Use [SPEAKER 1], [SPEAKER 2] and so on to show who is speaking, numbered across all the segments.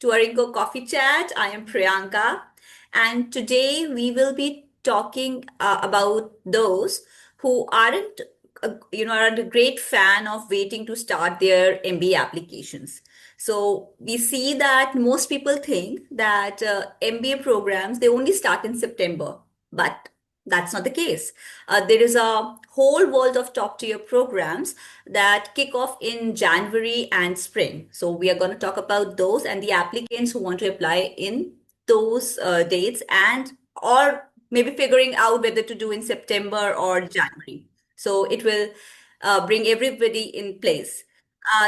[SPEAKER 1] to ARINGO Coffee Chat. I am Priyanka, and today we will be talking about those who aren't a great fan of waiting to start their MBA applications. So we see that most people think that MBA programs they only start in September, but that's not the case. There is a whole world of top tier programs that kick off in January and spring. So we are going to talk about those and the applicants who want to apply in those dates and or maybe figuring out whether to do in September or January. So it will bring everybody in place.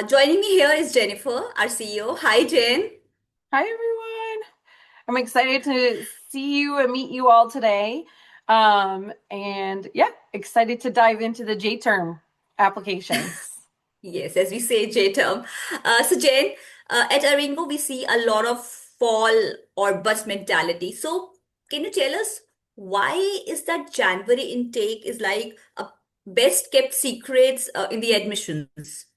[SPEAKER 1] Joining me here is Jennifer, our CEO. Hi, Jen.
[SPEAKER 2] Hi, everyone. I'm excited to see you and meet you all today. And yeah, excited to dive into the J term applications.
[SPEAKER 1] Yes, as we say, J term. So, Jen, at Aringo, we see a lot of fall or bust mentality. So, can you tell us why is that January intake is like a best kept secrets in the admissions?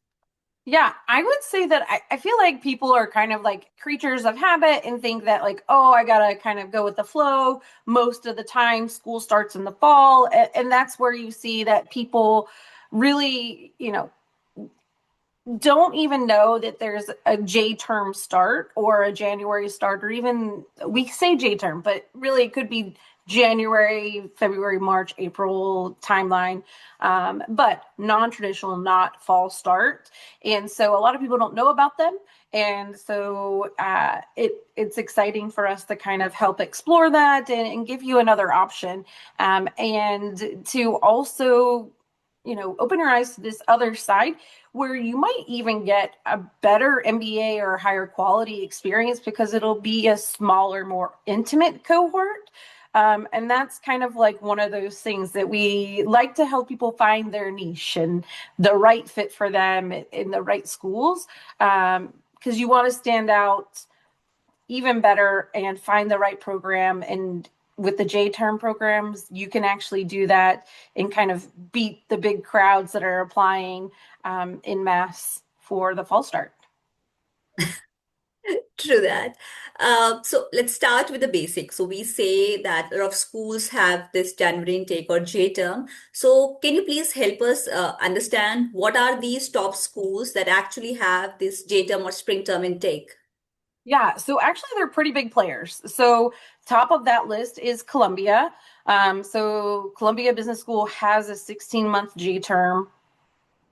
[SPEAKER 2] Yeah, I would say that I feel like people are kind of like creatures of habit and think that, like, oh, I gotta kind of go with the flow. Most of the time, school starts in the fall. And that's where you see that people really, don't even know that there's a J term start or a January start, or even we say J term, but really it could be January, February, March, April timeline, but non-traditional, not fall start. And so a lot of people don't know about them. And so it's exciting for us to kind of help explore that and give you another option, and to also open your eyes to this other side where you might even get a better MBA or higher quality experience because it'll be a smaller, more intimate cohort. And that's kind of like one of those things that we like to help people find their niche and the right fit for them in the right schools. Because you want to stand out even better and find the right program. And with the J term programs, you can actually do that and kind of beat the big crowds that are applying in mass for the fall start.
[SPEAKER 1] True that. So let's start with the basics. So we say that a lot of schools have this January intake or J term. So can you please help us understand what are these top schools that actually have this J term or spring term intake?
[SPEAKER 2] Yeah, so actually they're pretty big players. So top of that list is Columbia. So Columbia Business School has a 16-month J term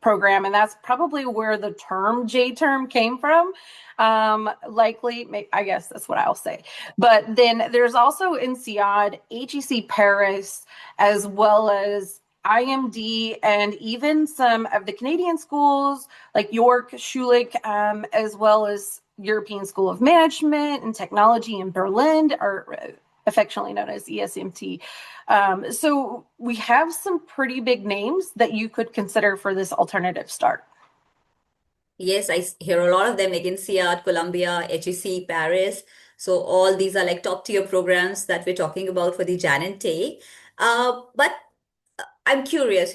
[SPEAKER 2] program, and that's probably where the term J term came from. Likely, I guess that's what I'll say. But then there's also INSEAD, HEC Paris, as well as IMD, and even some of the Canadian schools like York, Schulich, as well as European School of Management and Technology in Berlin, are affectionately known as ESMT. So we have some pretty big names that you could consider for this alternative start.
[SPEAKER 1] Yes, hear a lot of them like INSEAD, Columbia, HEC, Paris. So all these are like top tier programs that we're talking about for the Jan intake. But I'm curious,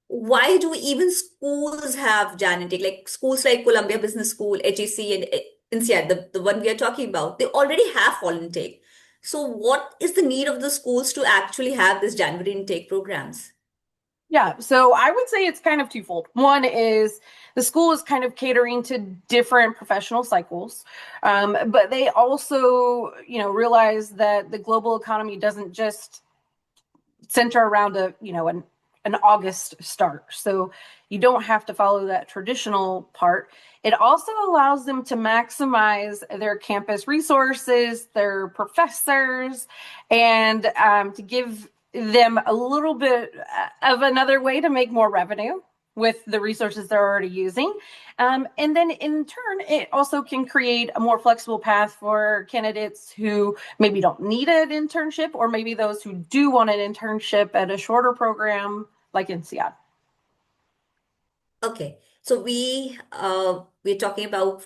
[SPEAKER 1] why do even schools have Jan intake? Like schools like Columbia Business School, HEC, and INSEAD, the one we are talking about, they already have fall intake. So what is the need of the schools to actually have this January intake programs?
[SPEAKER 2] Yeah, so I would say it's kind of twofold. One is the school is kind of catering to different professional cycles, but they also, realize that the global economy doesn't just center around an August start. So you don't have to follow that traditional part. It also allows them to maximize their campus resources, their professors, and to give them a little bit of another way to make more revenue with the resources they're already using. And then in turn, it also can create a more flexible path for candidates who maybe don't need an internship, or maybe those who do want an internship at a shorter program like INSEAD.
[SPEAKER 1] Okay. So we're talking about,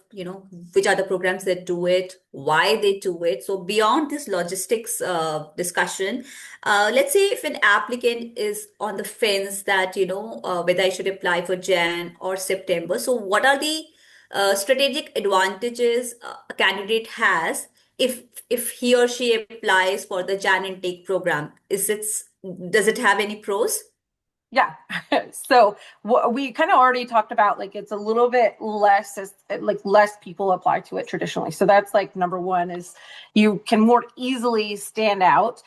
[SPEAKER 1] which are the programs that do it, why they do it. So beyond this logistics discussion, let's say if an applicant is on the fence that, whether I should apply for Jan or September. So what are the strategic advantages a candidate has if he or she applies for the Jan intake program? Does it have any pros?
[SPEAKER 2] Yeah. So what we kind of already talked about, like it's a little bit less as like less people apply to it traditionally. So that's like number one is you can more easily stand out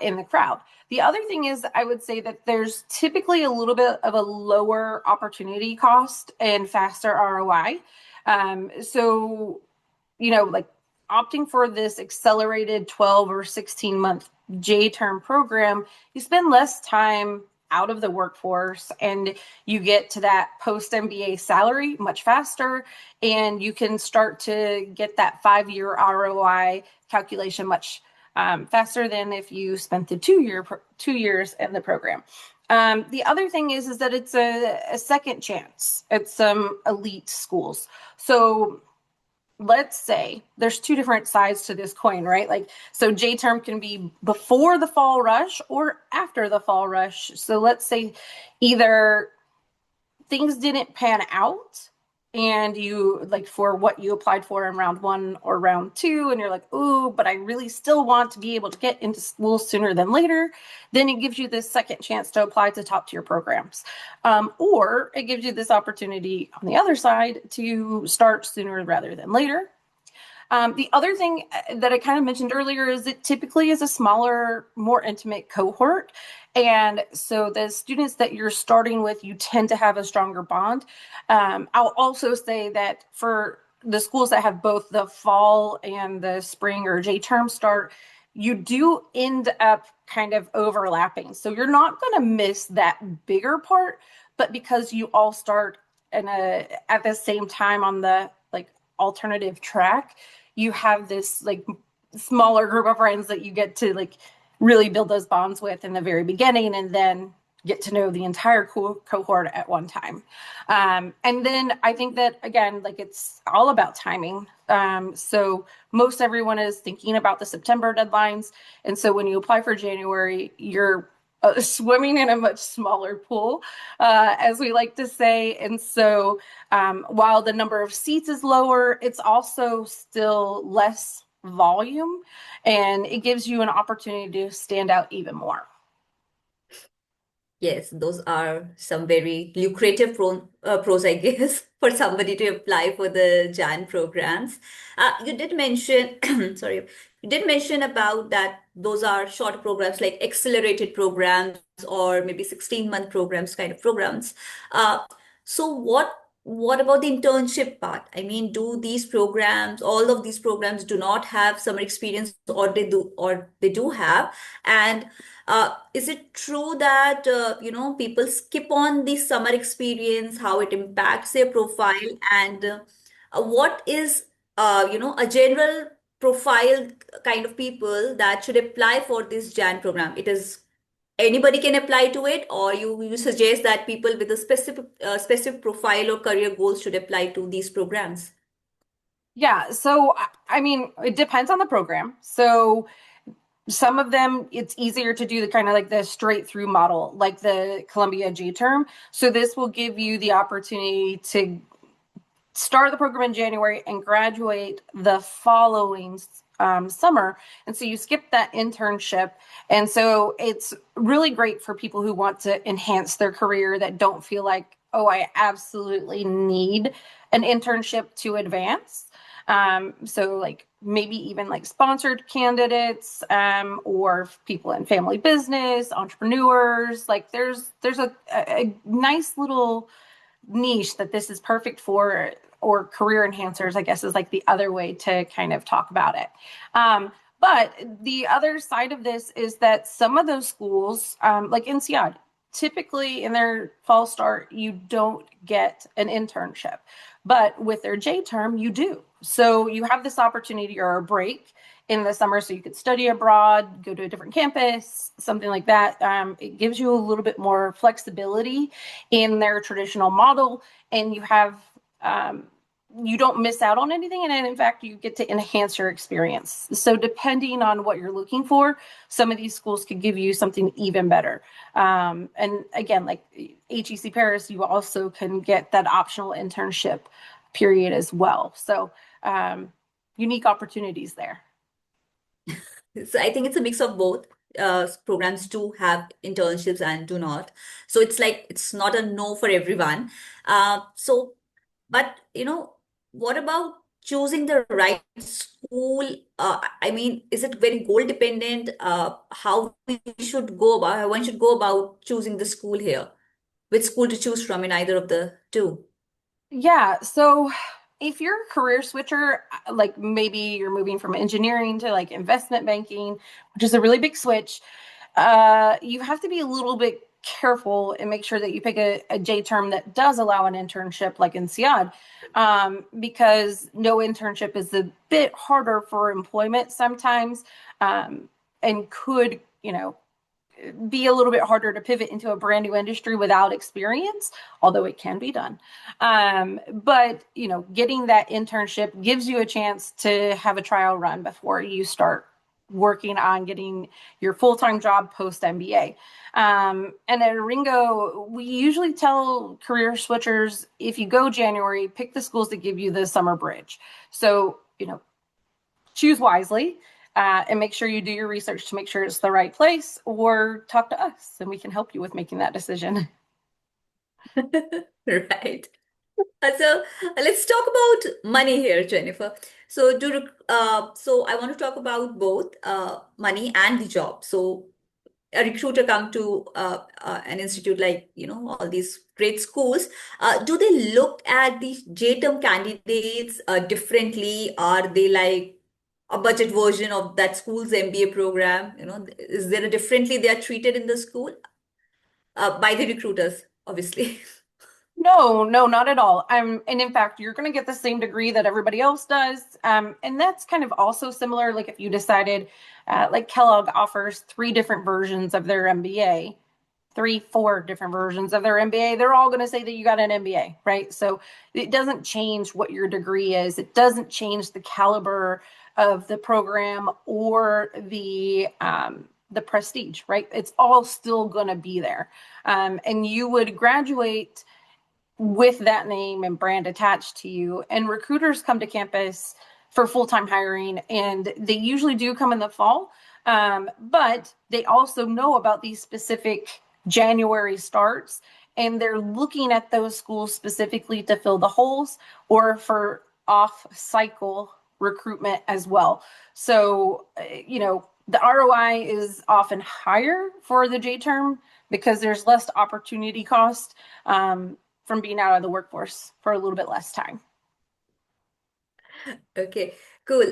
[SPEAKER 2] in the crowd. The other thing is I would say that there's typically a little bit of a lower opportunity cost and faster ROI. So like opting for this accelerated 12 or 16-month J-term program, you spend less time out of the workforce and you get to that post-MBA salary much faster, and you can start to get that 5-year ROI calculation much faster than if you spent the 2 years in the program. The other thing is that it's a second chance at some elite schools. So let's say there's two different sides to this coin, right? Like, so J term can be before the fall rush or after the fall rush. So let's say either things didn't pan out and you like for what you applied for in round 1 or round 2 and you're like, ooh, but I really still want to be able to get into school sooner than later, then it gives you this second chance to apply to top tier programs, or it gives you this opportunity on the other side to start sooner rather than later. The other thing that I kind of mentioned earlier is it typically is a smaller, more intimate cohort. And so the students that you're starting with, you tend to have a stronger bond. I'll also say that for the schools that have both the fall and the spring or J term start, you do end up kind of overlapping. So you're not going to miss that bigger part, but because you all start at the same time on the like alternative track, you have this like smaller group of friends that you get to like really build those bonds with in the very beginning, and then get to know the entire cohort at one time. And then I think that again, like it's all about timing. So most everyone is thinking about the September deadlines, and so when you apply for January, you're swimming in a much smaller pool, as we like to say. And so while the number of seats is lower, it's also still less volume, and it gives you an opportunity to stand out even more.
[SPEAKER 1] Yes, those are some very lucrative pros, I guess, for somebody to apply for the JAN programs. You did mention, sorry, you did mention about that those are short programs like accelerated programs or maybe 16-month programs, kind of programs. Uh, so what about the internship part? I mean, do these programs, all of these programs do not have summer experience, or they do have? And is it true that people skip on the summer experience, how it impacts their profile, and what is a general profile kind of people that should apply for this JAN program? It is anybody can apply to it, or you suggest that people with a specific profile or career goals should apply to these programs?
[SPEAKER 2] Yeah, so I mean, it depends on the program. So some of them, it's easier to do the kind of like the straight through model, like the Columbia J term. So this will give you the opportunity to start the program in January and graduate the following summer. And so you skip that internship. And so it's really great for people who want to enhance their career that don't feel like, oh, I absolutely need an internship to advance. So like maybe even like sponsored candidates, or people in family business, entrepreneurs, like there's a nice little niche that this is perfect for, or career enhancers, I guess is like the other way to kind of talk about it. But the other side of this is that some of those schools, like INSEAD, typically in their fall start, you don't get an internship. But with their J term, you do. So you have this opportunity or a break in the summer, so you could study abroad, go to a different campus, something like that. It gives you a little bit more flexibility in their traditional model, and you don't miss out on anything, and in fact you get to enhance your experience. So depending on what you're looking for, some of these schools could give you something even better. And again, like HEC Paris, you also can get that optional internship period as well. So unique opportunities there.
[SPEAKER 1] So I think it's a mix of both. Programs do have internships and do not. So it's like it's not a no for everyone. So, but what about choosing the right school? I mean, is it very goal dependent? How we should go about, how one should go about choosing the school here? Which school to choose from in either of the two?
[SPEAKER 2] Yeah, so if you're a career switcher, like maybe you're moving from engineering to like investment banking, which is a really big switch, you have to be a little bit careful and make sure that you pick a J term that does allow an internship like INSEAD, because no internship is a bit harder for employment sometimes, and could, be a little bit harder to pivot into a brand new industry without experience, although it can be done. But getting that internship gives you a chance to have a trial run before you start working on getting your full-time job post MBA. And at Aringo, we usually tell career switchers, if you go January, pick the schools that give you the summer bridge. So, choose wisely. And make sure you do your research to make sure it's the right place, or talk to us and we can help you with making that decision.
[SPEAKER 1] Right. So let's talk about money here, Jennifer. So I want to talk about both money and the job. So a recruiter come to an institute like all these great schools. Do they look at the J-term candidates differently? Are they like a budget version of that school's MBA program? Is there a differently they are treated in the school by the recruiters, obviously?
[SPEAKER 2] No, no, not at all. And in fact, you're going to get the same degree that everybody else does. And that's kind of also similar. Like if you decided, like Kellogg offers three different versions of their MBA, three, four different versions of their MBA, they're all going to say that you got an MBA, right? So it doesn't change what your degree is. It doesn't change the caliber of the program or the prestige, right? It's all still going to be there. And you would graduate with that name and brand attached to you. And recruiters come to campus for full-time hiring, and they usually do come in the fall. But they also know about these specific January starts, and they're looking at those schools specifically to fill the holes or for off-cycle recruitment as well. So, the ROI is often higher for the J term because there's less opportunity cost. From being out of the workforce for a little bit less time.
[SPEAKER 1] Okay, cool.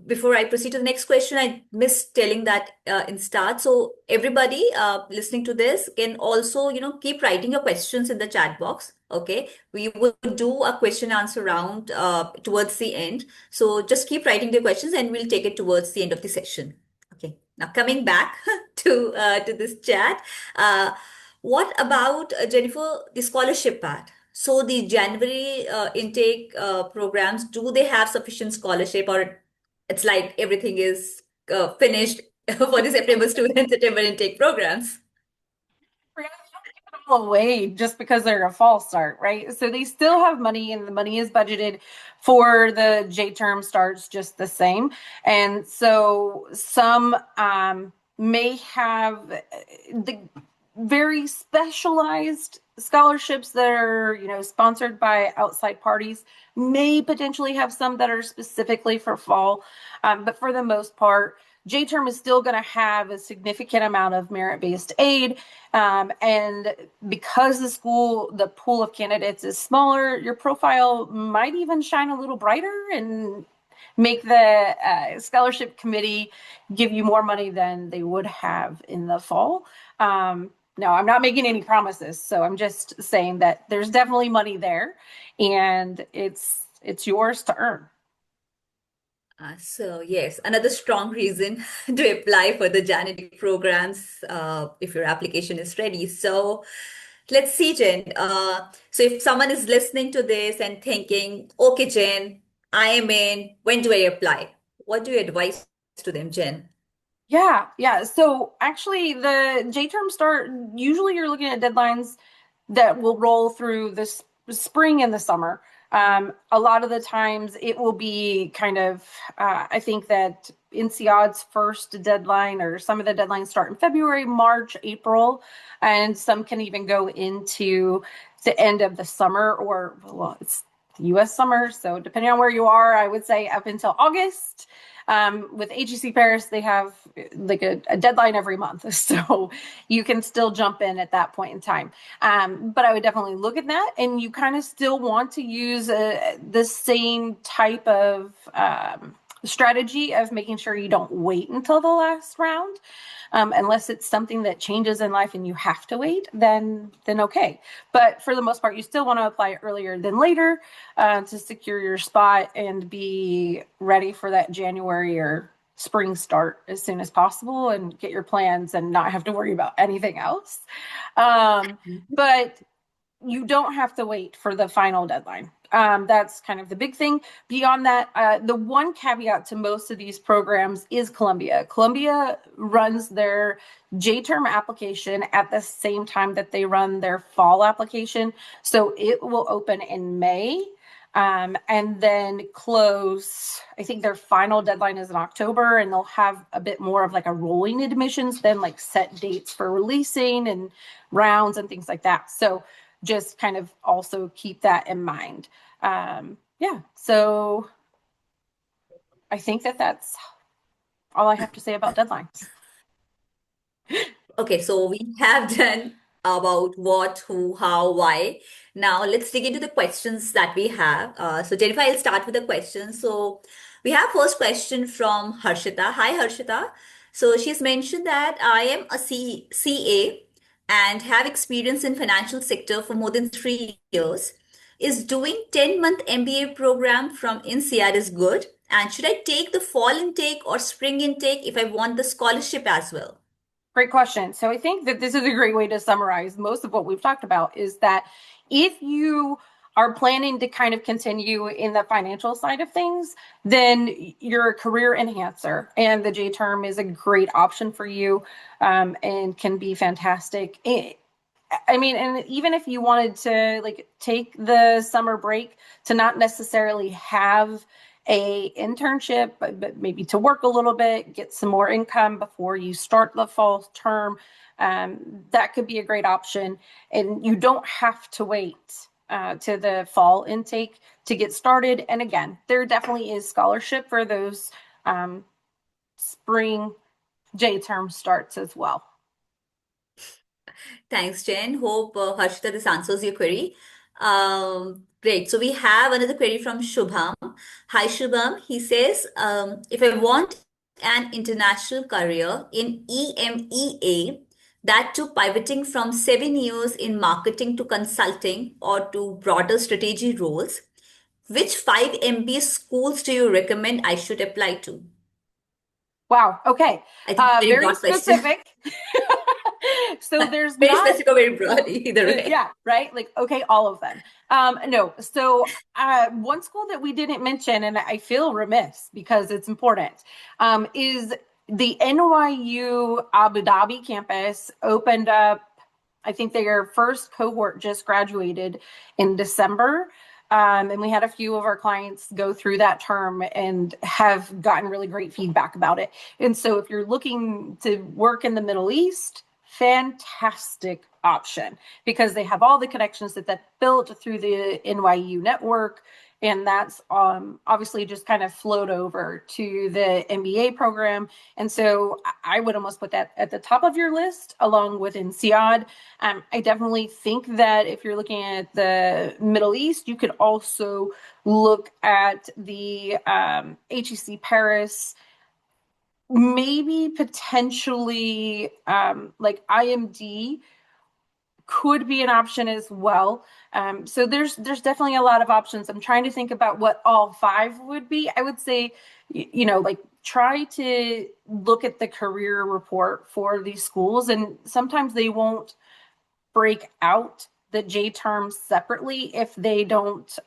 [SPEAKER 1] Before I proceed to the next question, I missed telling that in start. So everybody listening to this can also, keep writing your questions in the chat box. Okay, we will do a question answer round towards the end. So just keep writing the questions, and we'll take it towards the end of the session. Okay. Now coming back to this chat, what about Jennifer, the scholarship part? So the January intake programs, do they have sufficient scholarship, or it's like everything is finished for the September student September intake programs?
[SPEAKER 2] Away just because they're a fall start, right? So they still have money, and the money is budgeted for the J term starts just the same. And so some may have the very specialized scholarships that are, sponsored by outside parties, may potentially have some that are specifically for fall. But for the most part, J-term is still going to have a significant amount of merit-based aid. And because the pool of candidates is smaller, your profile might even shine a little brighter and make the scholarship committee give you more money than they would have in the fall. No, I'm not making any promises. So I'm just saying that there's definitely money there, and it's yours to earn.
[SPEAKER 1] So yes, another strong reason to apply for the Janity programs if your application is ready. So let's see, Jen. So if someone is listening to this and thinking, okay, Jen, I am in, when do I apply? What do you advise to them, Jen?
[SPEAKER 2] Yeah, yeah. So actually, the J term start, usually you're looking at deadlines that will roll through this spring and the summer. A lot of the times it will be kind of, I think that INSEAD's first deadline, or some of the deadlines start in February, March, April, and some can even go into the end of the summer, or, well, it's the US summer. So depending on where you are, I would say up until August. With HEC Paris, they have like a deadline every month. So you can still jump in at that point in time. But I would definitely look at that, and you kind of still want to use the same type of strategy of making sure you don't wait until the last round. Unless it's something that changes in life and you have to wait, then okay. But for the most part, you still want to apply earlier than later to secure your spot and be ready for that January or spring start as soon as possible, and get your plans and not have to worry about anything else. But you don't have to wait for the final deadline. That's kind of the big thing. Beyond that, the one caveat to most of these programs is Columbia. Columbia runs their J-term application at the same time that they run their fall application. So it will open in May. And then close, I think their final deadline is in October, and they'll have a bit more of like a rolling admissions than like set dates for releasing and rounds and things like that. So just kind of also keep that in mind. Yeah, so I think that's all I have to say about deadlines.
[SPEAKER 1] Okay, so we have done about what, who, how, why. Now let's dig into the questions that we have. So Jennifer, I'll start with the questions. So we have first question from Harshita. Hi, Harshita. So she's mentioned that I am a CA and have experience in financial sector for more than 3 years. Is doing 10-month MBA program from INSEAD is good? And should I take the fall intake or spring intake if I want the scholarship as well?
[SPEAKER 2] Great question. So I think that this is a great way to summarize most of what we've talked about, is that if you are planning to kind of continue in the financial side of things, then you're a career enhancer, and the J term is a great option for you, and can be fantastic. I mean, and even if you wanted to like take the summer break to not necessarily have a internship, but maybe to work a little bit, get some more income before you start the fall term, that could be a great option. And you don't have to wait to the fall intake to get started. And again, there definitely is scholarship for those spring J term starts as well.
[SPEAKER 1] Thanks, Jen. Hope, Harshita, this answers your query. Great. So we have another query from Shubham. Hi, Shubham. He says, if I want an international career in EMEA, that too pivoting from 7 years in marketing to consulting or to broader strategy roles, which 5 MBA schools do you recommend I should apply to?
[SPEAKER 2] Wow. Okay.
[SPEAKER 1] I think it's a very
[SPEAKER 2] Very
[SPEAKER 1] broad question.
[SPEAKER 2] specific. So there's
[SPEAKER 1] Very
[SPEAKER 2] not,
[SPEAKER 1] specific or very broad, either way.
[SPEAKER 2] yeah, right? Like, okay, all of them. No. So one school that we didn't mention, and I feel remiss because it's important, is the NYU Abu Dhabi campus opened up. I think their first cohort just graduated in December. And we had a few of our clients go through that term and have gotten really great feedback about it. And so if you're looking to work in the Middle East, fantastic option, because they have all the connections that built through the NYU network. And that's obviously just kind of flowed over to the MBA program. And so I would almost put that at the top of your list along with INSEAD. I definitely think that if you're looking at the Middle East, you could also look at the HEC Paris, maybe potentially like IMD could be an option as well. So there's definitely a lot of options. I'm trying to think about what all 5 would be. I would say, like try to look at the career report for these schools, and sometimes they won't break out the J terms separately if they don't,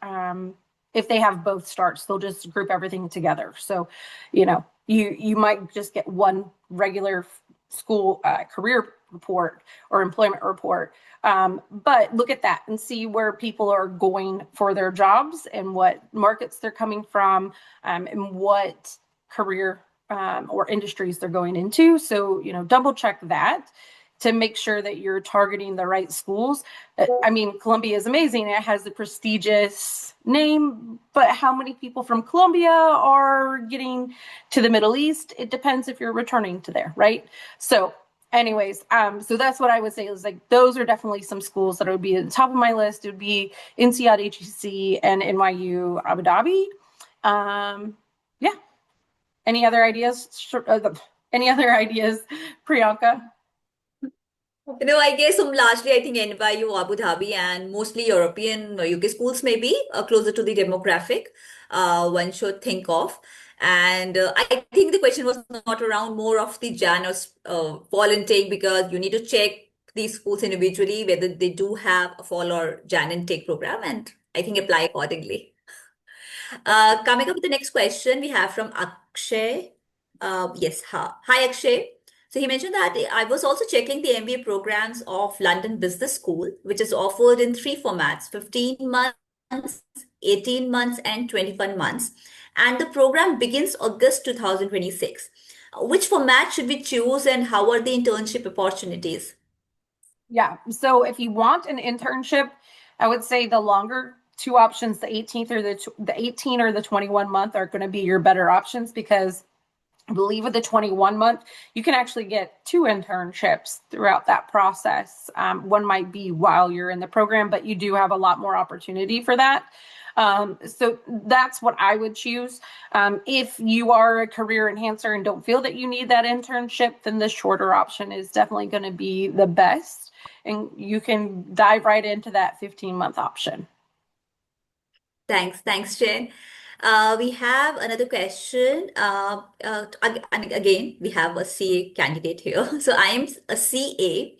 [SPEAKER 2] if they have both starts, they'll just group everything together. So, you might just get one regular school career report or employment report. But look at that and see where people are going for their jobs and what markets they're coming from, and what career or industries they're going into. So, double check that to make sure that you're targeting the right schools. I mean, Columbia is amazing. It has the prestigious name, but how many people from Columbia are getting to the Middle East? It depends if you're returning to there, right? So anyways, so that's what I would say is like, those are definitely some schools that would be at the top of my list. It would be INSEAD, HEC, and NYU Abu Dhabi. Yeah. Any other ideas? Any other ideas, Priyanka?
[SPEAKER 1] I guess largely I think NYU, Abu Dhabi, and mostly European UK schools maybe closer to the demographic one should think of. And I think the question was not around more of the Jan or fall intake, because you need to check these schools individually whether they do have a fall or Jan intake program, and I think apply accordingly. Coming up with the next question we have from Akshay. Yes, hi Akshay. So he mentioned that I was also checking the MBA programs of London Business School, which is offered in three formats: 15 months, 18 months, and 21 months. And the program begins August 2026. Which format should we choose, and how are the internship opportunities?
[SPEAKER 2] Yeah. So if you want an internship, I would say the longer two options, the 18th or the 18 or the 21 month, are going to be your better options, because I believe with the 21 month, you can actually get two internships throughout that process. One might be while you're in the program, but you do have a lot more opportunity for that. So that's what I would choose. If you are a career enhancer and don't feel that you need that internship, then the shorter option is definitely going to be the best. And you can dive right into that 15-month option.
[SPEAKER 1] Thanks, Jen. We have another question. And again, we have a CA candidate here. So I am a CA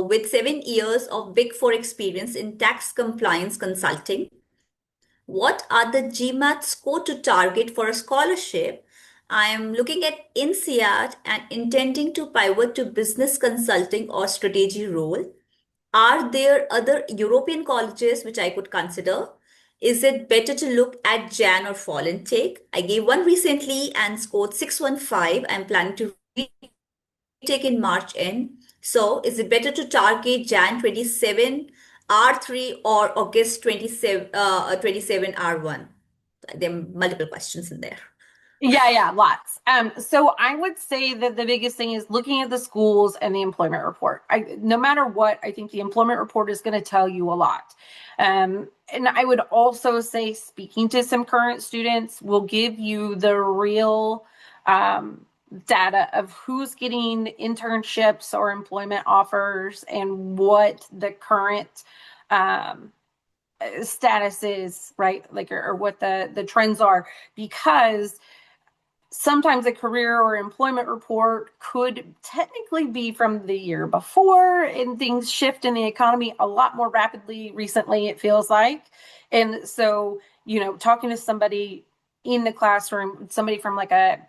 [SPEAKER 1] with 7 years of Big Four experience in tax compliance consulting. What are the GMAT score to target for a scholarship? I am looking at INSEAD and intending to pivot to business consulting or strategy role. Are there other European colleges which I could consider? Is it better to look at Jan or fall intake? I gave one recently and scored 615. I'm planning to retake in March end. So is it better to target Jan 27 R3 or August 27 R1? There are multiple questions in there.
[SPEAKER 2] Yeah, lots. So I would say that the biggest thing is looking at the schools and the employment report. No matter what, I think the employment report is going to tell you a lot. And I would also say speaking to some current students will give you the real data of who's getting internships or employment offers and what the current status is, right? Like, or what the trends are, because sometimes a career or employment report could technically be from the year before, and things shift in the economy a lot more rapidly recently, it feels like. And so, talking to somebody in the classroom, somebody from a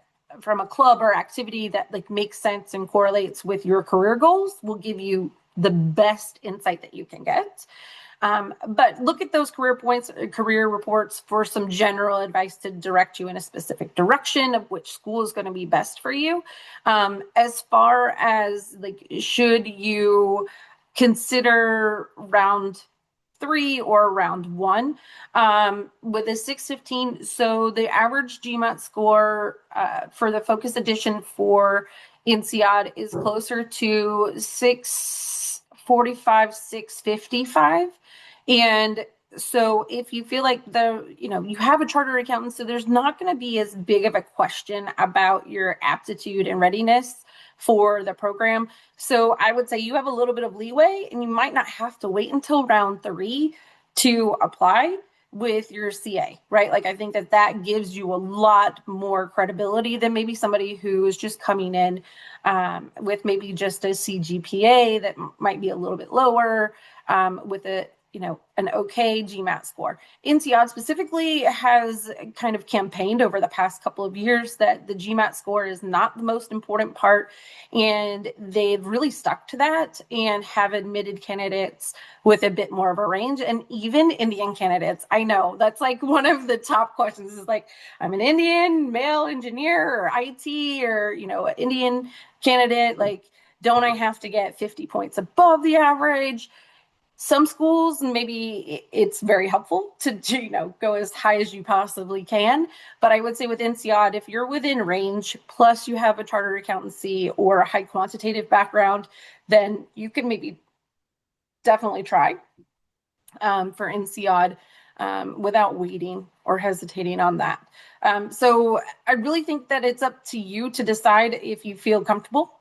[SPEAKER 2] club or activity that like makes sense and correlates with your career goals, will give you the best insight that you can get. But look at those career reports for some general advice to direct you in a specific direction of which school is going to be best for you. As far as like, should you consider round 3 or round 1 with a 615? So the average GMAT score for the focus edition for INSEAD is closer to 645, 655. And so if you feel like you have a chartered accountant, so there's not going to be as big of a question about your aptitude and readiness for the program. So I would say you have a little bit of leeway, and you might not have to wait until round 3 to apply with your CA, right? Like, I think that gives you a lot more credibility than maybe somebody who is just coming in with maybe just a CGPA that might be a little bit lower, with a an okay GMAT score. INSEAD specifically has kind of campaigned over the past couple of years that the GMAT score is not the most important part, and they've really stuck to that and have admitted candidates with a bit more of a range. And even Indian candidates, I know that's like one of the top questions is like, I'm an Indian male engineer or IT or, Indian candidate, like, don't I have to get 50 points above the average? Some schools, maybe it's very helpful to go as high as you possibly can. But I would say with INSEAD, if you're within range, plus you have a chartered accountancy or a high quantitative background, then you can maybe definitely try for INSEAD without waiting or hesitating on that. So I really think that it's up to you to decide if you feel comfortable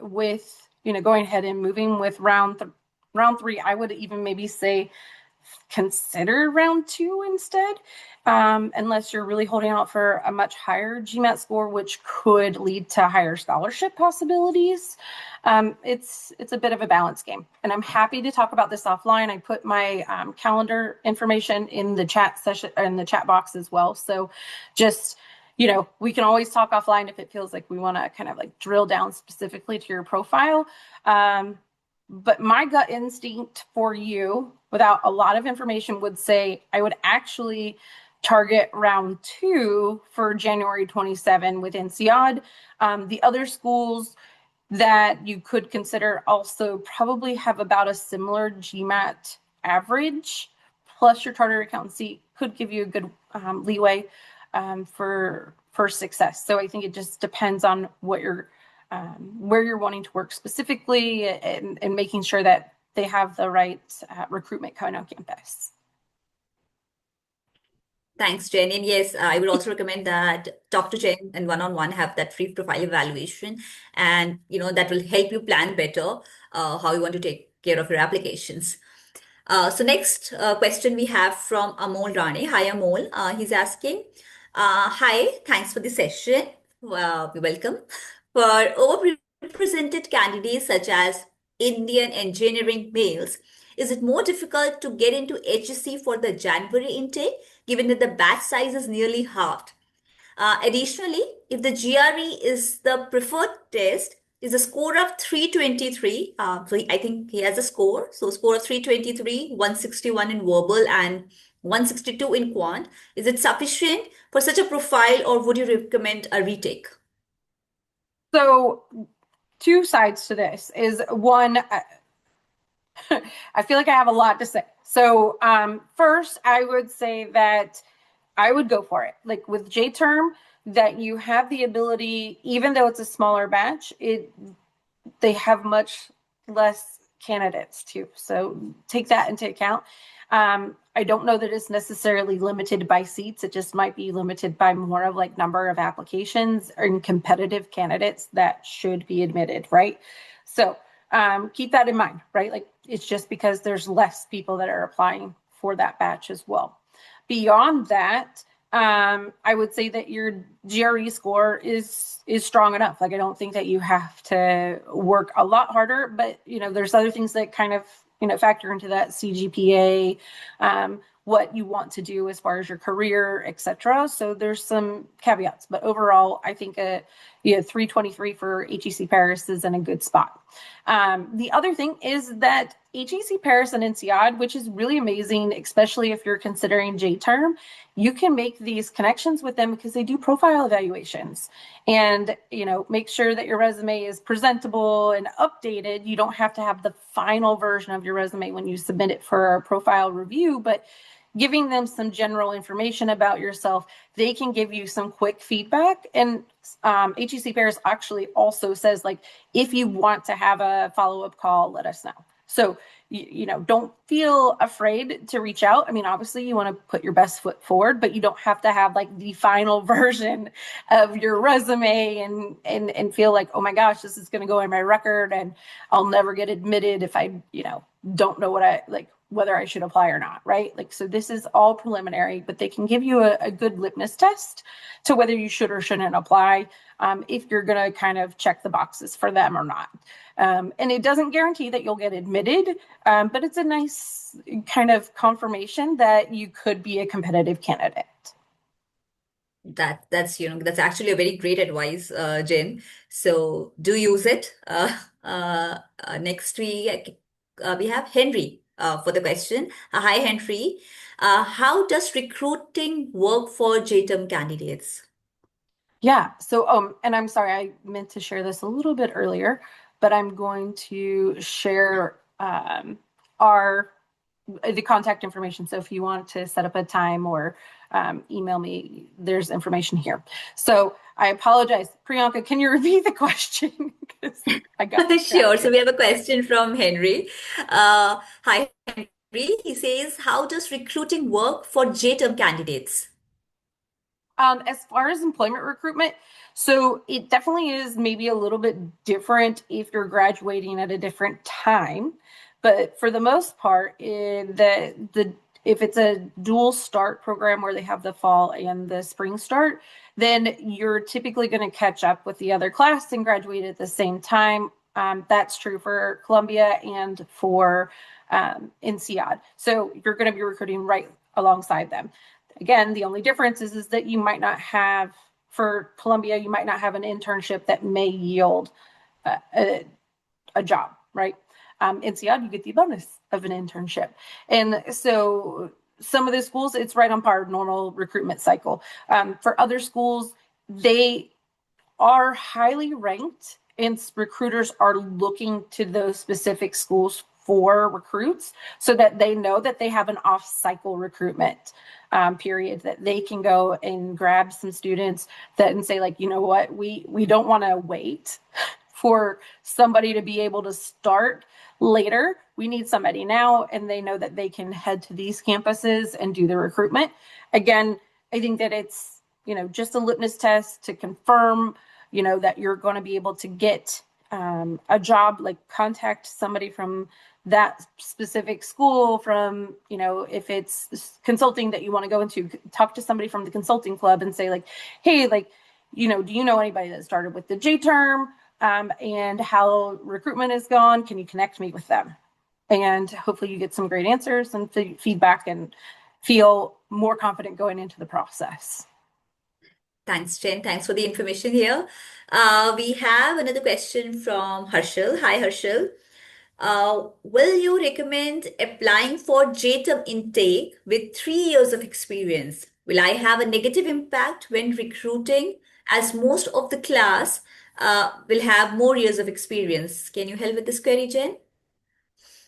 [SPEAKER 2] with going ahead and moving with round 3. I would even maybe say consider round 2 instead, unless you're really holding out for a much higher GMAT score, which could lead to higher scholarship possibilities. It's a bit of a balance game, and I'm happy to talk about this offline. I put my calendar information in the chat session, in the chat box as well. So just we can always talk offline if it feels like we want to kind of like drill down specifically to your profile. But my gut instinct for you, without a lot of information, would say I would actually target round 2 for January 27 with INSEAD. The other schools that you could consider also probably have about a similar GMAT average, plus your chartered accountancy could give you a good leeway for success. So I think it just depends on what where you're wanting to work specifically, and making sure that they have the right recruitment coming on campus.
[SPEAKER 1] Thanks, Jen. And yes, I would also recommend that talk to Jen and one-on-one, have that free profile evaluation, and that will help you plan better how you want to take care of your applications. So next question we have from Amol Rane. Hi, Amol. He's asking, hi, thanks for the session. You're welcome. For overrepresented candidates such as Indian engineering males, is it more difficult to get into HEC for the January intake, given that the batch size is nearly halved? Additionally, if the GRE is the preferred test, is a score of 323. So I think he has a score. So score of 323, 161 in verbal and 162 in quant. Is it sufficient for such a profile, or would you recommend a retake?
[SPEAKER 2] So 2 sides to this is one, I feel like I have a lot to say. So first, I would say that I would go for it. Like with J-term, that you have the ability, even though it's a smaller batch, they have much less candidates too. So take that into account. I don't know that it's necessarily limited by seats. It just might be limited by more of like number of applications and competitive candidates that should be admitted, right? So keep that in mind, right? Like it's just because there's less people that are applying for that batch as well. Beyond that, I would say that your GRE score is strong enough. Like I don't think that you have to work a lot harder, but there's other things that kind of factor into that: CGPA, what you want to do as far as your career, etc. So there's some caveats, but overall, I think 323 for HEC Paris is in a good spot. The other thing is that HEC Paris and INSEAD, which is really amazing, especially if you're considering J-term, you can make these connections with them because they do profile evaluations, and make sure that your resume is presentable and updated. You don't have to have the final version of your resume when you submit it for a profile review, but giving them some general information about yourself, they can give you some quick feedback. And HEC Paris actually also says, like, if you want to have a follow-up call, let us know. So, don't feel afraid to reach out. I mean, obviously you want to put your best foot forward, but you don't have to have like the final version of your resume and feel like, oh my gosh, this is going to go in my record and I'll never get admitted if I, don't know what I like whether I should apply or not, right? Like, so this is all preliminary, but they can give you a good litmus test to whether you should or shouldn't apply, if you're going to kind of check the boxes for them or not. And it doesn't guarantee that you'll get admitted, but it's a nice kind of confirmation that you could be a competitive candidate.
[SPEAKER 1] That's actually a very great advice, Jen. So do use it. Next we have Henry for the question. Hi, Henry. How does recruiting work for JTERM candidates?
[SPEAKER 2] Yeah. So, and I'm sorry, I meant to share this a little bit earlier, but I'm going to share our the contact information. So if you want to set up a time or email me, there's information here. So I apologize, Priyanka. Can you repeat the question? Because I got
[SPEAKER 1] Sure. So
[SPEAKER 2] distracted.
[SPEAKER 1] we have a question from Henry. Hi, Henry. He says, how does recruiting work for JTERM candidates?
[SPEAKER 2] As far as employment recruitment, so it definitely is maybe a little bit different if you're graduating at a different time, but for the most part, the if it's a dual start program where they have the fall and the spring start, then you're typically going to catch up with the other class and graduate at the same time. That's true for Columbia and for INSEAD. So you're going to be recruiting right alongside them. Again, the only difference is that you might not have, for Columbia, you might not have an internship that may yield a job, right? INSEAD, you get the bonus of an internship. And so some of the schools, it's right on par, normal recruitment cycle. For other schools, they are highly ranked and recruiters are looking to those specific schools for recruits so that they know that they have an off-cycle recruitment period that they can go and grab some students that and say, like, you know what, we don't want to wait for somebody to be able to start later. We need somebody now, and they know that they can head to these campuses and do the recruitment. Again, I think that it's, just a litmus test to confirm, that you're going to be able to get a job, like contact somebody from that specific school from, if it's consulting that you want to go into, talk to somebody from the consulting club and say, like, hey, like, do you know anybody that started with the J term and how recruitment has gone? Can you connect me with them? And hopefully you get some great answers and feedback and feel more confident going into the process.
[SPEAKER 1] Thanks, Jen. Thanks for the information here. We have another question from Harshal. Hi, Harshal. Will you recommend applying for JTERM intake with 3 years of experience? Will I have a negative impact when recruiting, as most of the class will have more years of experience? Can you help with this query, Jen?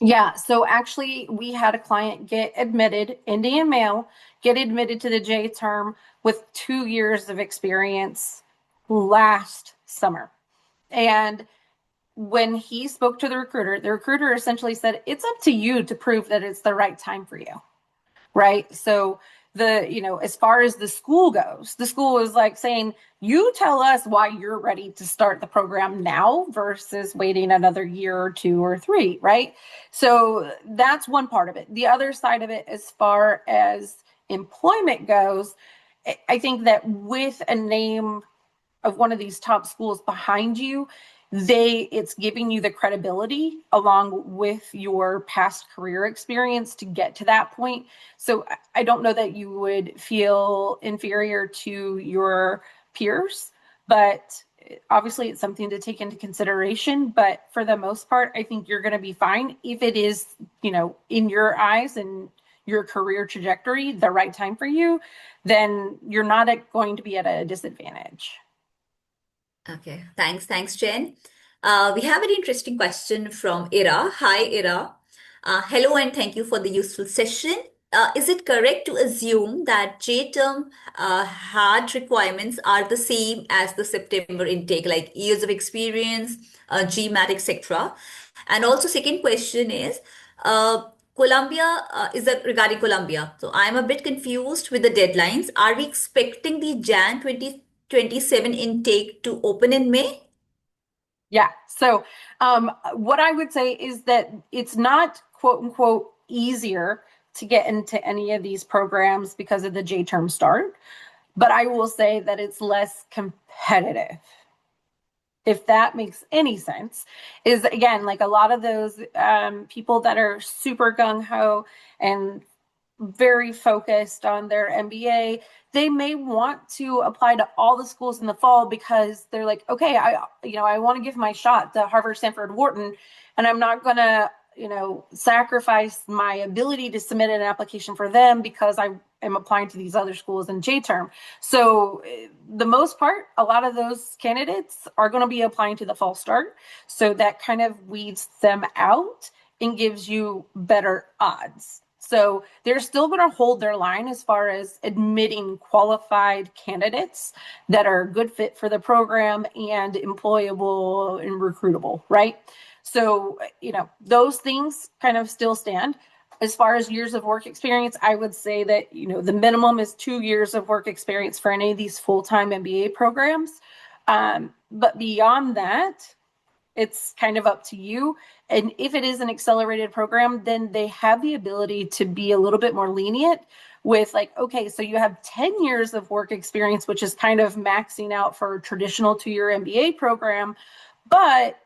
[SPEAKER 2] Yeah, so actually, we had a client get admitted, Indian male, get admitted to the J term with 2 years of experience last summer. And when he spoke to the recruiter essentially said, it's up to you to prove that it's the right time for you, right? So as far as the school goes, the school is like saying, you tell us why you're ready to start the program now versus waiting another year or 2 or 3, right? So that's one part of it. The other side of it, as far as employment goes, I think that with a name of one of these top schools behind you, it's giving you the credibility along with your past career experience to get to that point. So I don't know that you would feel inferior to your peers, but obviously it's something to take into consideration. But for the most part, I think you're going to be fine if it is, in your eyes and your career trajectory, the right time for you, then you're not going to be at a disadvantage.
[SPEAKER 1] Okay, thanks, Jen. We have an interesting question from Ira. Hi, Ira. Hello, and thank you for the useful session. Is it correct to assume that J-term hard requirements are the same as the September intake, like years of experience, GMAT, etc.? And also, second question is, Colombia, is that regarding Colombia? So I'm a bit confused with the deadlines. Are we expecting the Jan 2027 intake to open in May?
[SPEAKER 2] Yeah. So, what I would say is that it's not quote unquote easier to get into any of these programs because of the J term start, but I will say that it's less competitive. If that makes any sense, is again, like a lot of those people that are super gung ho and very focused on their MBA, they may want to apply to all the schools in the fall because they're like, okay, I want to give my shot to Harvard, Stanford, Wharton, and I'm not going to, sacrifice my ability to submit an application for them because I am applying to these other schools in J term. So the most part, a lot of those candidates are going to be applying to the fall start. So that kind of weeds them out and gives you better odds. So they're still going to hold their line as far as admitting qualified candidates that are a good fit for the program and employable and recruitable, right? So, those things kind of still stand. As far as years of work experience, I would say that, the minimum is 2 years of work experience for any of these full-time MBA programs. But beyond that, it's kind of up to you. And if it is an accelerated program, then they have the ability to be a little bit more lenient with like, okay, so you have 10 years of work experience, which is kind of maxing out for a traditional 2-year MBA program, but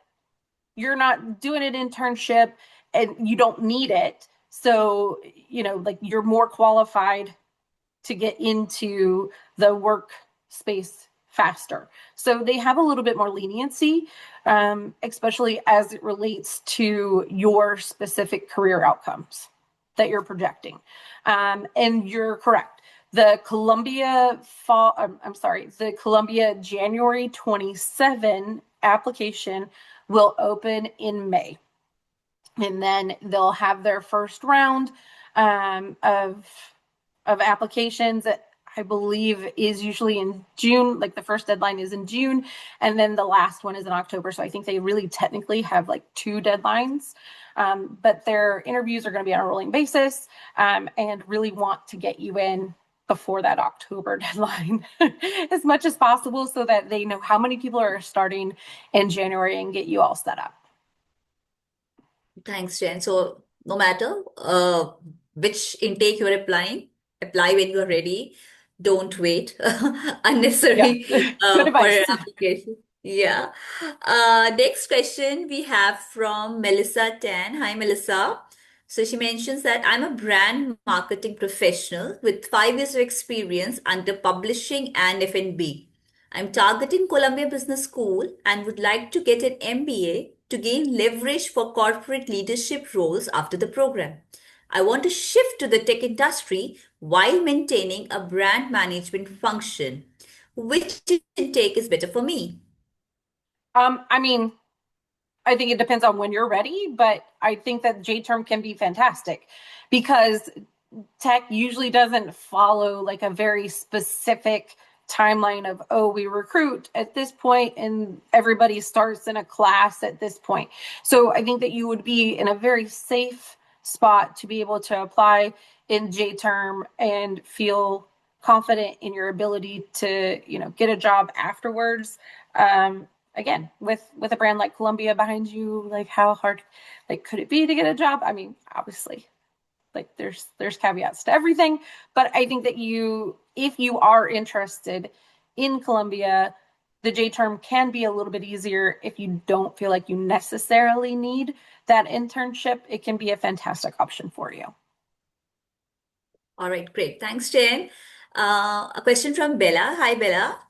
[SPEAKER 2] you're not doing an internship and you don't need it. So, like you're more qualified to get into the workspace faster. So they have a little bit more leniency, especially as it relates to your specific career outcomes that you're projecting. And you're correct. The Columbia the Columbia January 27 application will open in May. And then they'll have their first round of applications that I believe is usually in June. Like the first deadline is in June, and then the last one is in October. So I think they really technically have like 2 deadlines. But their interviews are going to be on a rolling basis, and really want to get you in before that October deadline as much as possible so that they know how many people are starting in January and get you all set up.
[SPEAKER 1] Thanks, Jen. So no matter which intake you're applying, apply when you're ready. Don't wait
[SPEAKER 2] Yeah,
[SPEAKER 1] unnecessary
[SPEAKER 2] good
[SPEAKER 1] for
[SPEAKER 2] advice.
[SPEAKER 1] your application. Yeah. Next question we have from Melissa Tan. Hi, Melissa. So she mentions that I'm a brand marketing professional with 5 years of experience under publishing and F&B. I'm targeting Columbia Business School and would like to get an MBA to gain leverage for corporate leadership roles after the program. I want to shift to the tech industry while maintaining a brand management function. Which intake is better for me?
[SPEAKER 2] I mean, I think it depends on when you're ready, but I think that J term can be fantastic because tech usually doesn't follow like a very specific timeline of, oh, we recruit at this point and everybody starts in a class at this point. So I think that you would be in a very safe spot to be able to apply in J term and feel confident in your ability to, get a job afterwards. Again, with a brand like Columbia behind you, like how hard like could it be to get a job? I mean, obviously, like there's caveats to everything, but I think that if you are interested in Columbia, the J term can be a little bit easier if you don't feel like you necessarily need that internship. It can be a fantastic option for you.
[SPEAKER 1] All right, great. Thanks, Jen. A question from Bella. Hi, Bella.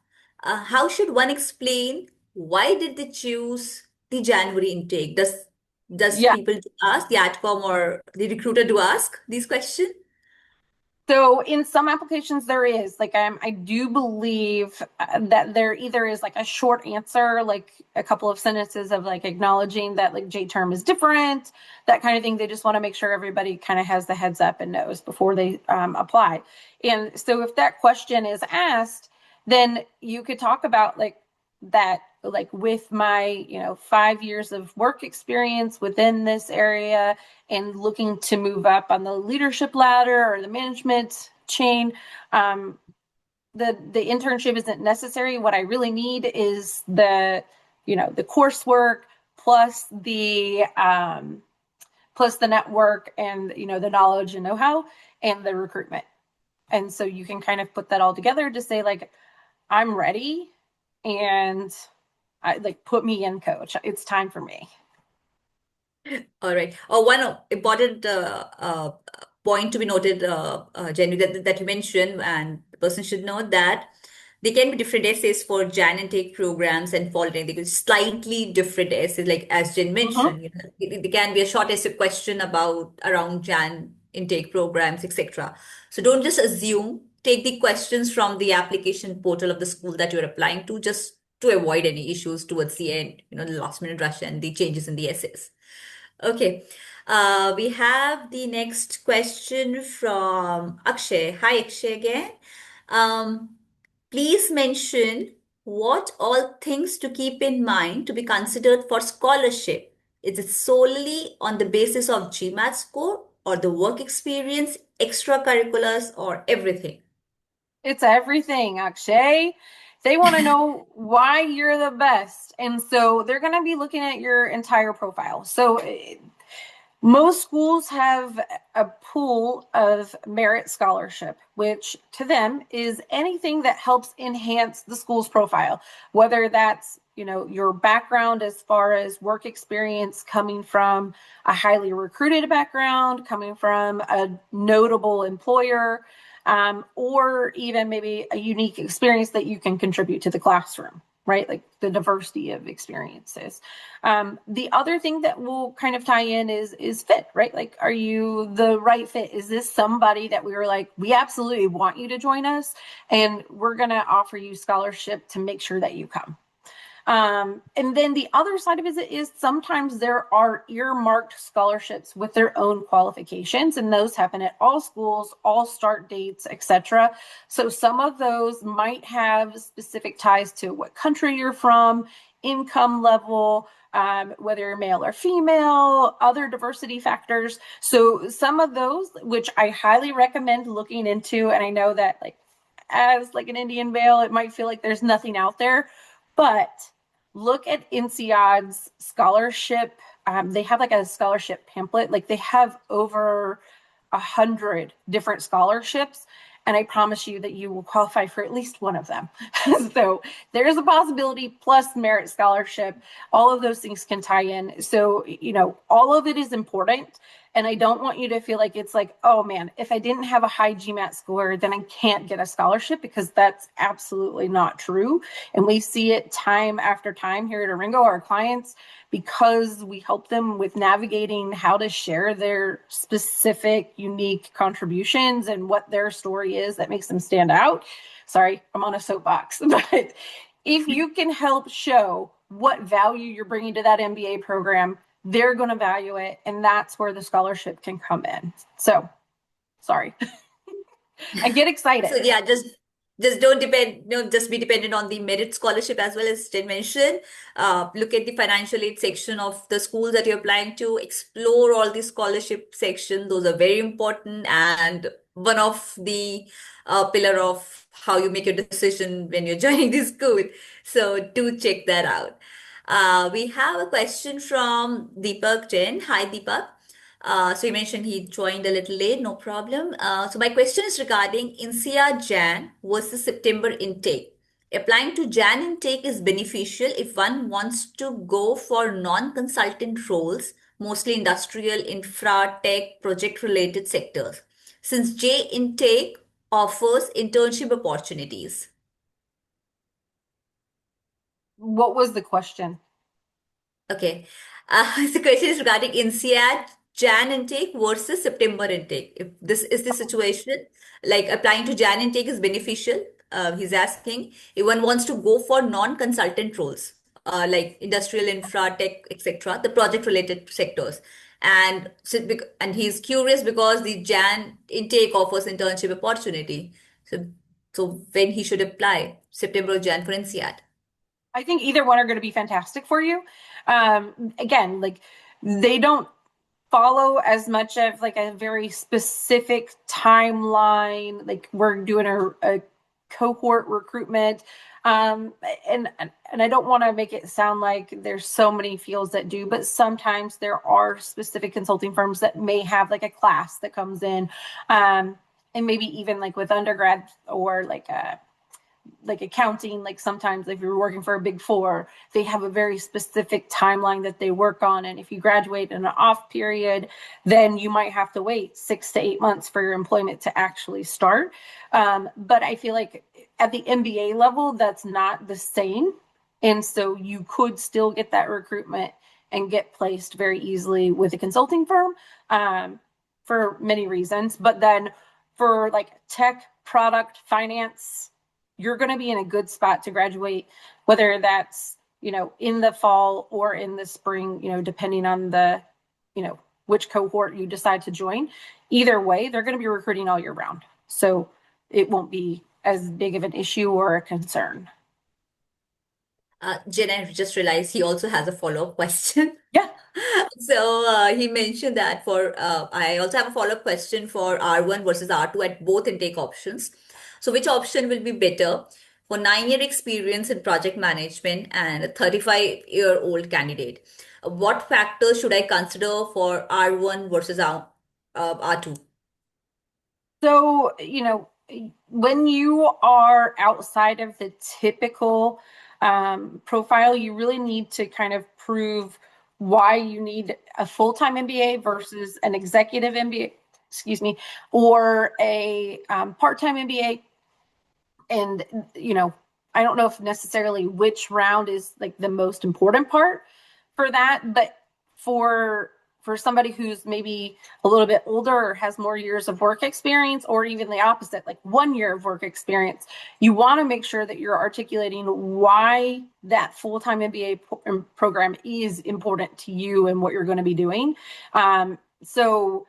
[SPEAKER 1] How should one explain why did they choose the January intake? Does
[SPEAKER 2] Yeah.
[SPEAKER 1] people do ask the AdCom or the recruiter do ask these questions?
[SPEAKER 2] So in some applications there is like I do believe that there either is like a short answer, like a couple of sentences of like acknowledging that like J term is different, that kind of thing. They just want to make sure everybody kind of has the heads up and knows before they apply. And so if that question is asked, then you could talk about like that, like with my 5 years of work experience within this area and looking to move up on the leadership ladder or the management chain. The internship isn't necessary. What I really need is the coursework plus the network and the knowledge and know-how and the recruitment. And so you can kind of put that all together to say, like, I'm ready, and put me in, coach. It's time for me.
[SPEAKER 1] All right. One important point to be noted, Jenny, that you mentioned, and the person should know that there can be different essays for Jan intake programs and fall intake. They could slightly different essays, like as Jen
[SPEAKER 2] Mm-hmm.
[SPEAKER 1] mentioned, there can be a short essay question about around Jan intake programs, etc. So don't just assume. Take the questions from the application portal of the school that you're applying to, just to avoid any issues towards the end, the last minute rush and the changes in the essays. Okay. We have the next question from Akshay. Hi, Akshay again. Um, Please mention what all things to keep in mind to be considered for scholarship. Is it solely on the basis of GMAT score or the work experience, extracurriculars, or everything?
[SPEAKER 2] It's everything, Akshay. They want to know why you're the best. And so they're going to be looking at your entire profile. So most schools have a pool of merit scholarship, which to them is anything that helps enhance the school's profile, whether that's your background as far as work experience, coming from a highly recruited background, coming from a notable employer, or even maybe a unique experience that you can contribute to the classroom, right? Like the diversity of experiences. The other thing that will kind of tie in is fit, right? Like, are you the right fit? Is this somebody that we were like, we absolutely want you to join us, and we're going to offer you scholarship to make sure that you come. And then the other side of it is sometimes there are earmarked scholarships with their own qualifications, and those happen at all schools, all start dates, etc. So some of those might have specific ties to what country you're from, income level, whether you're male or female, other diversity factors. So some of those, which I highly recommend looking into, and I know that as an Indian male, it might feel like there's nothing out there, but look at INSEAD's scholarship. They have a scholarship pamphlet. They have over 100 different scholarships, and I promise you that you will qualify for at least one of them. So there's a possibility, plus merit scholarship. All of those things can tie in. So, all of it is important. And I don't want you to feel like it's like, oh man, if I didn't have a high GMAT score, then I can't get a scholarship, because that's absolutely not true. And we see it time after time here at ARINGO, our clients, because we help them with navigating how to share their specific, unique contributions and what their story is that makes them stand out. Sorry, I'm on a soapbox, but if you can help show what value you're bringing to that MBA program, they're going to value it, and that's where the scholarship can come in. So, sorry. I get
[SPEAKER 1] So
[SPEAKER 2] excited.
[SPEAKER 1] yeah, just don't depend, just be dependent on the merit scholarship, as well as Jen mentioned. Look at the financial aid section of the schools that you're applying to. Explore all the scholarship section. Those are very important, and one of the pillar of how you make your decision when you're joining the school. So do check that out. We have a question from Deepak Jain. Hi, Deepak. So you mentioned he joined a little late, no problem. So my question is regarding INSEAD Jan versus September intake. Applying to Jan intake is beneficial if one wants to go for non-consultant roles, mostly industrial, infra, tech, project-related sectors, since J intake offers internship opportunities.
[SPEAKER 2] What was the question?
[SPEAKER 1] Okay. The question is regarding INSEAD Jan intake versus September intake. If this is the situation, like applying to Jan intake is beneficial, he's asking if one wants to go for non-consultant roles, like industrial, infra, tech, etc., the project-related sectors. And he's curious because the Jan intake offers internship opportunity. So, so when he should apply, September or Jan for INSEAD?
[SPEAKER 2] I think either one are going to be fantastic for you. Again, they don't follow as much of a very specific timeline. Like we're doing a cohort recruitment. And I don't want to make it sound like there's so many fields that do, but sometimes there are specific consulting firms that may have like a class that comes in, and maybe even like with undergrad or like accounting, like sometimes if you're working for a big four, they have a very specific timeline that they work on. And if you graduate in an off period, then you might have to wait 6 to 8 months for your employment to actually start. But I feel like at the MBA level, that's not the same. And so you could still get that recruitment and get placed very easily with a consulting firm, for many reasons. But then for like tech, product, finance, you're going to be in a good spot to graduate, whether that's, in the fall or in the spring, depending on which cohort you decide to join. Either way, they're going to be recruiting all year round. So it won't be as big of an issue or a concern.
[SPEAKER 1] Jen, I just realized he also has a follow-up question.
[SPEAKER 2] Yeah.
[SPEAKER 1] So he mentioned that I also have a follow-up question for R1 versus R2 at both intake options. So which option will be better for 9-year experience in project management and a 35-year-old candidate? What factors should I consider for R1 versus R2?
[SPEAKER 2] So, when you are outside of the typical profile, you really need to kind of prove why you need a full-time MBA versus an executive MBA, or a part-time MBA. And, I don't know if necessarily which round is like the most important part for that, but for somebody who's maybe a little bit older or has more years of work experience, or even the opposite, like 1 year of work experience, you want to make sure that you're articulating why that full-time MBA program is important to you and what you're going to be doing. So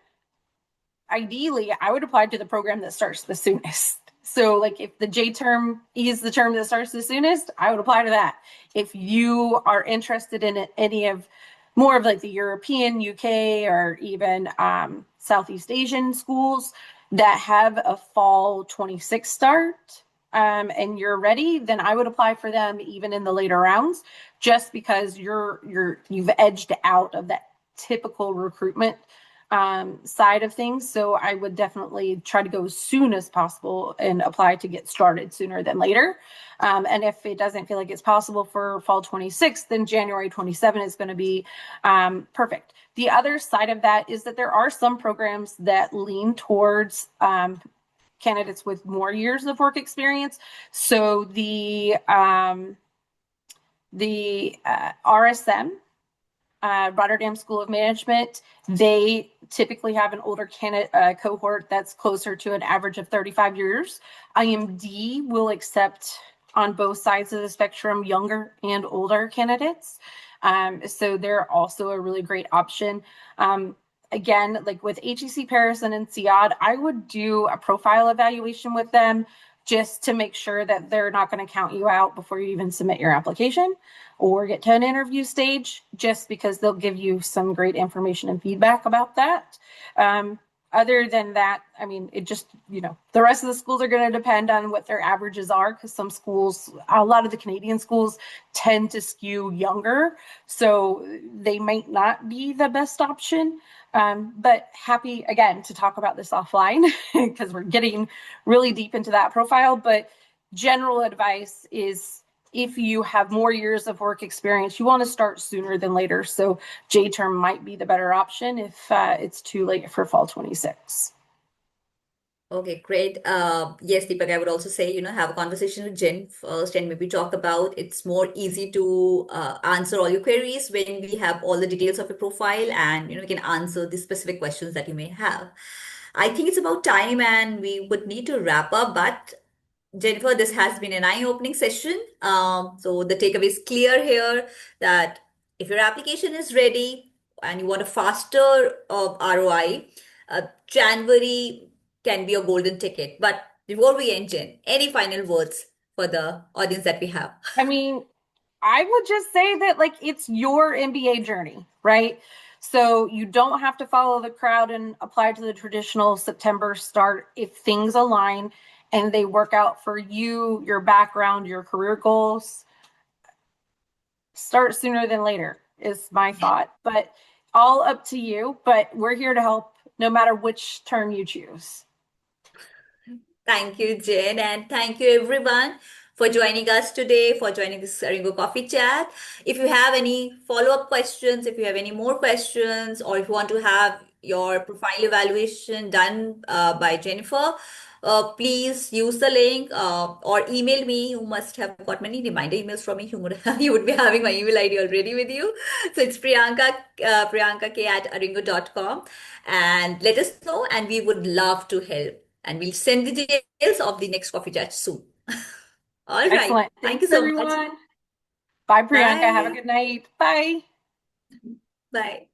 [SPEAKER 2] ideally, I would apply to the program that starts the soonest. So like if the J term is the term that starts the soonest, I would apply to that. If you are interested in any of more of like the European, UK, or even Southeast Asian schools that have a fall 26 start, and you're ready, then I would apply for them even in the later rounds, just because you've edged out of that typical recruitment side of things. So I would definitely try to go as soon as possible and apply to get started sooner than later. And if it doesn't feel like it's possible for fall 26, then January 27 is going to be perfect. The other side of that is that there are some programs that lean towards candidates with more years of work experience. So the RSM, Rotterdam School of Management, they typically have an older cohort that's closer to an average of 35 years. IMD will accept on both sides of the spectrum younger and older candidates. So they're also a really great option. Again, like with HEC Paris and INSEAD, I would do a profile evaluation with them just to make sure that they're not going to count you out before you even submit your application or get to an interview stage, just because they'll give you some great information and feedback about that. Other than that, I mean, it just, the rest of the schools are going to depend on what their averages are, because some schools, a lot of the Canadian schools tend to skew younger, so they might not be the best option. But happy, again, to talk about this offline because we're getting really deep into that profile. But general advice is, if you have more years of work experience, you want to start sooner than later. So J-term might be the better option if it's too late for fall 26.
[SPEAKER 1] Okay, great. Yes, Deepak, I would also say, have a conversation with Jen first and maybe talk about it's more easy to answer all your queries when we have all the details of your profile, and, we can answer the specific questions that you may have. I think it's about time and we would need to wrap up, but Jennifer, this has been an eye-opening session. So the takeaway is clear here that if your application is ready and you want a faster ROI, January can be a golden ticket. But before we end, Jen, any final words for the audience that we have?
[SPEAKER 2] I mean, I would just say that like it's your MBA journey, right? So you don't have to follow the crowd and apply to the traditional September start if things align and they work out for you, your background, your career goals, start sooner than later is my thought. But all up to you. But we're here to help no matter which term you choose.
[SPEAKER 1] Thank you, Jen, and thank you everyone for joining us today, for joining this Ringo Coffee Chat. If you have any follow-up questions, if you have any more questions, or if you want to have your profile evaluation done by Jennifer, please use the link or email me. You must have got many reminder emails from me. You would be having my email ID already with you. So it's Priyanka K at aringo.com. And let us know, and we would love to help. And we'll send the details of the next coffee chat soon. All right.
[SPEAKER 2] Excellent.
[SPEAKER 1] Thank you
[SPEAKER 2] Thanks,
[SPEAKER 1] so much.
[SPEAKER 2] everyone. Bye, Priyanka. Have a
[SPEAKER 1] Bye.
[SPEAKER 2] good night. Bye.
[SPEAKER 1] Bye.